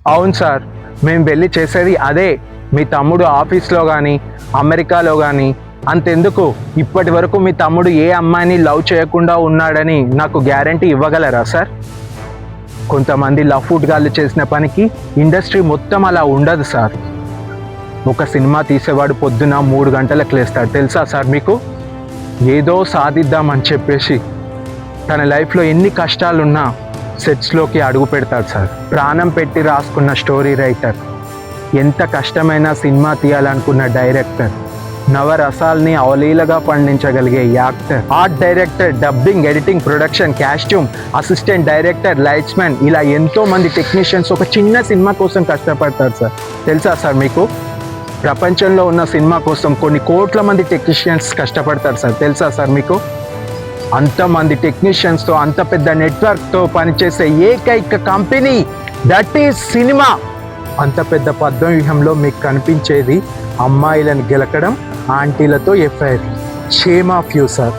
అవును సార్, మేము వెళ్ళి చేసేది అదే. మీ తమ్ముడు ఆఫీస్లో కానీ అమెరికాలో కానీ అంతెందుకు, ఇప్పటి వరకు మీ తమ్ముడు ఏ అమ్మాయిని లవ్ చేయకుండా ఉన్నాడని నాకు గ్యారంటీ ఇవ్వగలరా సార్? కొంతమంది లవ్ ఫుడ్ గాళ్ళు చేసిన పనికి ఇండస్ట్రీ మొత్తం అలా ఉండదు సార్. ఒక సినిమా తీసేవాడు పొద్దున 3 గంటలకు లేస్తాడు తెలుసా సార్ మీకు? ఏదో సాధిద్దామని చెప్పేసి తన లైఫ్లో ఎన్ని కష్టాలున్నా సెట్స్లోకి అడుగు పెడతాడు సార్. ప్రాణం పెట్టి రాసుకున్న స్టోరీ రైటర్, ఎంత కష్టమైన సినిమా తీయాలనుకున్న డైరెక్టర్, నవరసాల్ని అవలీలగా పండించగలిగే actor, art director, dubbing, editing, production, costume, assistant director, lights man, ఇలా ఎంతో మంది టెక్నీషియన్స్ ఒక చిన్న సినిమా కోసం కష్టపడతారు సార్. తెలుసా సార్ మీకు? ప్రపంచంలో ఉన్న సినిమా కోసం కొన్ని కోట్ల మంది టెక్నీషియన్స్ కష్టపడతారు సార్. తెలుసా సార్ మీకు? అంతమంది టెక్నీషియన్స్తో, అంత పెద్ద నెట్వర్క్తో పనిచేసే ఏకైక కంపెనీ దట్ ఈజ్ సినిమా. అంత పెద్ద పద్మవ్యూహంలో మీకు కనిపించేది అమ్మాయిలను గెలకడం, ఆంటీలతో FIR. Shame of you sir.